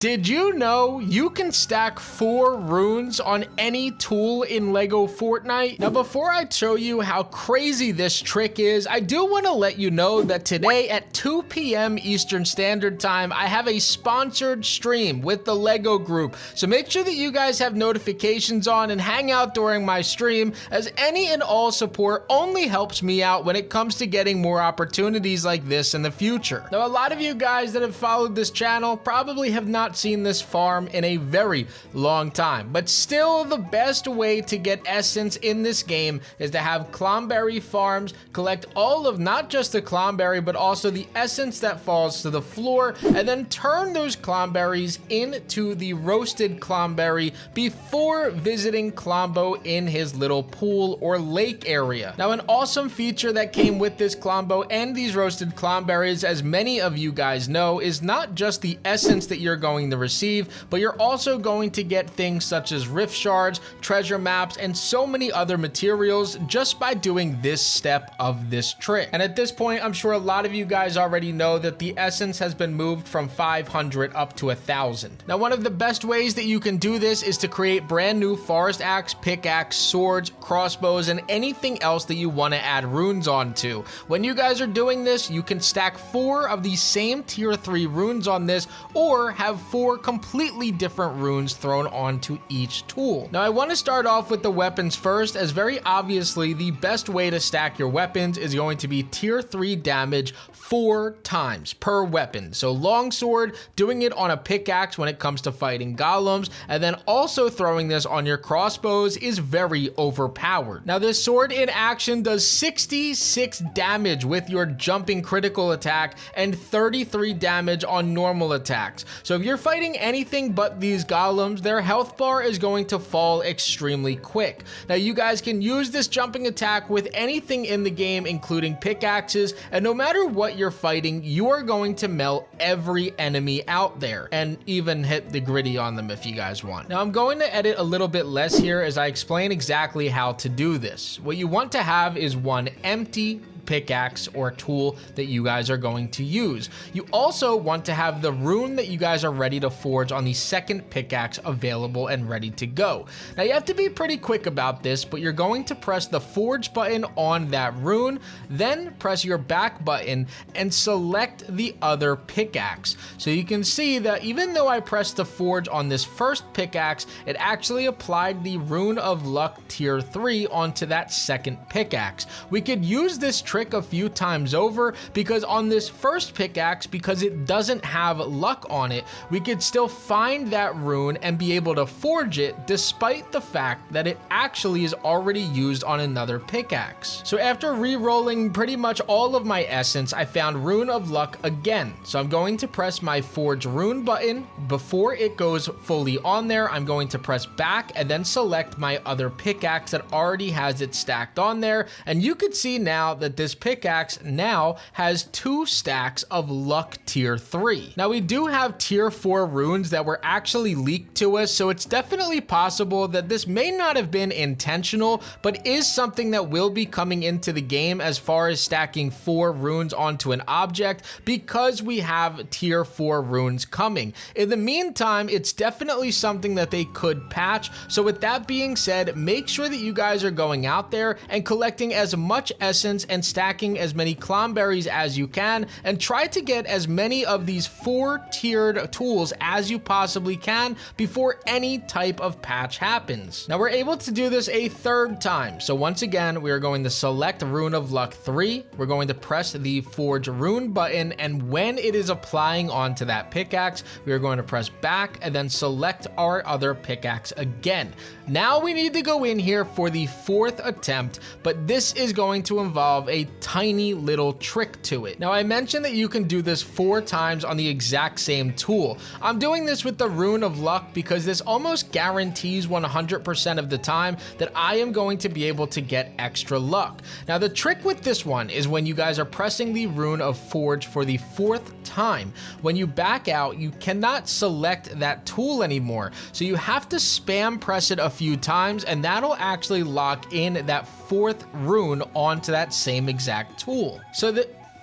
Did you know you can stack 4 runes on any tool in LEGO Fortnite? Now, before I show you how crazy this trick is, I do want to let you know that today at 2 p.m. Eastern Standard Time, I have a sponsored stream with the LEGO group. So make sure that you guys have notifications on and hang out during my stream, as any and all support only helps me out when it comes to getting more opportunities like this in the future. Now, a lot of you guys that have followed this channel probably have not seen this farm in a very long time, but still the best way to get essence in this game is to have clomberry farms, collect all of not just the clomberry but also the essence that falls to the floor, and then turn those clomberries into the roasted clomberry before visiting Clombo in his little pool or lake area. Now, an awesome feature that came with this Clombo and these roasted clomberries, as many of you guys know, is not just the essence that you're going to receive, but you're also going to get things such as rift shards, treasure maps, and so many other materials just by doing this step of this trick. And at this point, I'm sure a lot of you guys already know that the essence has been moved from 500 up to 1,000. Now, one of the best ways that you can do this is to create brand new forest axe, pickaxe, swords, crossbows, and anything else that you want to add runes onto. When you guys are doing this, you can stack 4 of the same tier 3 runes on this, or have 4 completely different runes thrown onto each tool. Now, I want to start off with the weapons first, as very obviously the best way to stack your weapons is going to be tier 3 damage 4 times per weapon. So longsword, doing it on a pickaxe when it comes to fighting golems, and then also throwing this on your crossbows is very overpowered. Now, this sword in action does 66 damage with your jumping critical attack and 33 damage on normal attacks. So if you're fighting anything but these golems, their health bar is going to fall extremely quick. Now, you guys can use this jumping attack with anything in the game, including pickaxes, and no matter what you're fighting, you are going to melt every enemy out there, and even hit the gritty on them if you guys want. Now, I'm going to edit a little bit less here as I explain exactly how to do this. What you want to have is one empty pickaxe or tool that you guys are going to use. You also want to have the rune that you guys are ready to forge on the second pickaxe available and ready to go. Now, you have to be pretty quick about this, but you're going to press the forge button on that rune, then press your back button and select the other pickaxe. So you can see that even though I pressed the forge on this first pickaxe, it actually applied the Rune of Luck tier 3 onto that second pickaxe. We could use this trick a few times over, because on this first pickaxe, because it doesn't have luck on it, we could still find that rune and be able to forge it despite the fact that it actually is already used on another pickaxe. So after re-rolling pretty much all of my essence, I found Rune of Luck again. So I'm going to press my forge rune button. Before it goes fully on there, I'm going to press back and then select my other pickaxe that already has it stacked on there, and you could see now that this pickaxe now has 2 stacks of luck tier 3. Now, we do have tier 4 runes that were actually leaked to us, so it's definitely possible that this may not have been intentional, but is something that will be coming into the game as far as stacking 4 runes onto an object, because we have tier 4 runes coming. In the meantime, it's definitely something that they could patch. So with that being said, make sure that you guys are going out there and collecting as much essence and stacking as many clomberries as you can, and try to get as many of these 4-tiered tools as you possibly can before any type of patch happens. Now, we're able to do this a 3rd time. So once again, we are going to select Rune of Luck 3. We're going to press the Forge Rune button, and when it is applying onto that pickaxe, we are going to press back and then select our other pickaxe again. Now we need to go in here for the 4th attempt, but this is going to involve a tiny little trick to it. Now, I mentioned that you can do this 4 times on the exact same tool. I'm doing this with the Rune of Luck because this almost guarantees 100% of the time that I am going to be able to get extra luck. Now, the trick with this one is when you guys are pressing the Rune of Forge for the 4th time, when you back out, you cannot select that tool anymore. So you have to spam press it a few times, and that'll actually lock in that 4th rune onto that same exact tool. So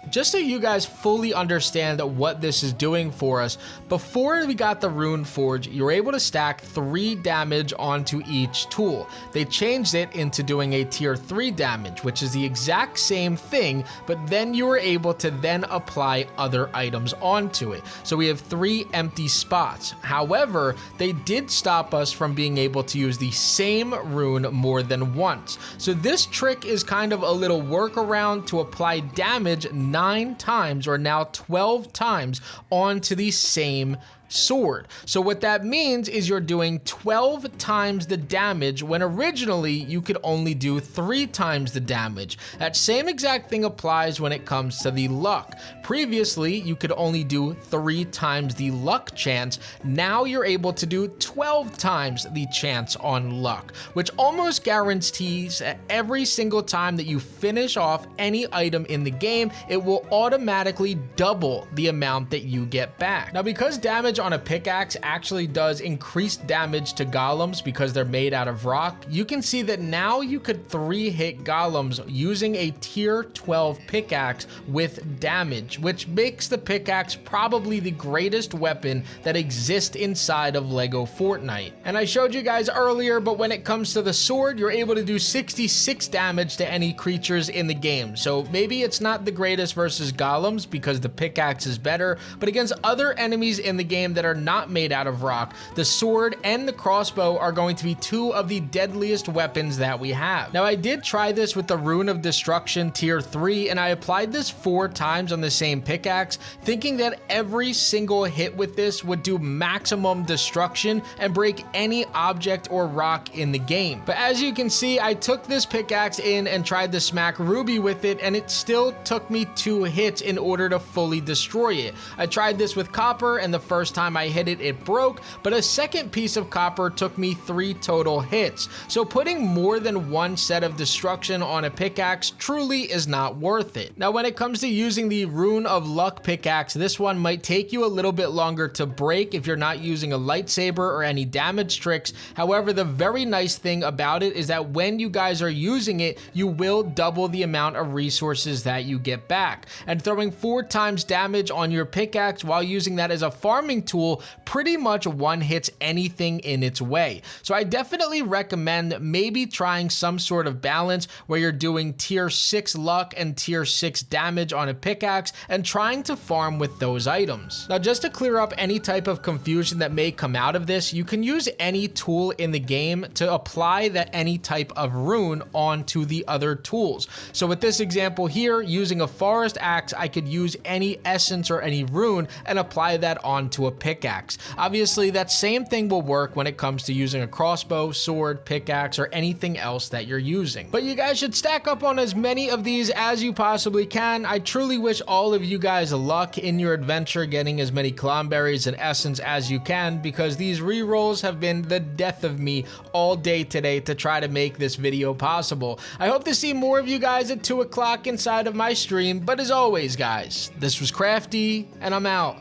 Just so you guys fully understand what this is doing for us, before we got the Rune Forge, you were able to stack 3 damage onto each tool. They changed it into doing a tier 3 damage, which is the exact same thing, but then you were able to then apply other items onto it. So we have 3 empty spots. However, they did stop us from being able to use the same rune more than once. So this trick is kind of a little workaround to apply damage 9 times, or now 12 times, onto the same sword. So what that means is you're doing 12 times the damage when originally you could only do 3 times the damage. That same exact thing applies when it comes to the luck. Previously, you could only do 3 times the luck chance. Now you're able to do 12 times the chance on luck, which almost guarantees that every single time that you finish off any item in the game, it will automatically double the amount that you get back. Now, because damage on a pickaxe actually does increase damage to golems because they're made out of rock, you can see that now you could 3-hit golems using a tier 12 pickaxe with damage, which makes the pickaxe probably the greatest weapon that exists inside of Lego Fortnite. And I showed you guys earlier, but when it comes to the sword, you're able to do 66 damage to any creatures in the game. So maybe it's not the greatest versus golems because the pickaxe is better, but against other enemies in the game that are not made out of rock, the sword and the crossbow are going to be 2 of the deadliest weapons that we have. Now, I did try this with the Rune of Destruction tier 3, and I applied this 4 times on the same pickaxe, thinking that every single hit with this would do maximum destruction and break any object or rock in the game. But as you can see, I took this pickaxe in and tried to smack Ruby with it, and it still took me 2 hits in order to fully destroy it. I tried this with copper, and the first time I hit it, it broke, but a second piece of copper took me 3 total hits. So putting more than 1 set of destruction on a pickaxe truly is not worth it. Now, when it comes to using the Rune of Luck pickaxe, this one might take you a little bit longer to break if you're not using a lightsaber or any damage tricks. However, the very nice thing about it is that when you guys are using it, you will double the amount of resources that you get back. And throwing 4 times damage on your pickaxe while using that as a farming tool pretty much one-hits anything in its way. So I definitely recommend maybe trying some sort of balance where you're doing tier 6 luck and tier 6 damage on a pickaxe and trying to farm with those items. Now, just to clear up any type of confusion that may come out of this, you can use any tool in the game to apply that any type of rune onto the other tools. So with this example here, using a forest axe, I could use any essence or any rune and apply that onto a pickaxe. Obviously, that same thing will work when it comes to using a crossbow, sword, pickaxe, or anything else that you're using. But you guys should stack up on as many of these as you possibly can. I truly wish all of you guys luck in your adventure getting as many clomberries and essence as you can, because these rerolls have been the death of me all day today to try to make this video possible. I hope to see more of you guys at 2 o'clock inside of my stream, but as always, guys, this was Crafty, and I'm out.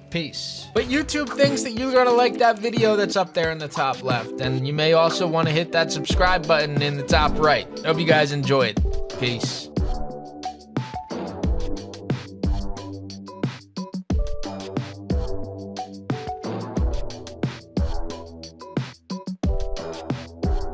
Peace. But YouTube thinks that you're gonna like that video that's up there in the top left, and you may also want to hit that subscribe button in the top right. Hope you guys enjoyed. Peace.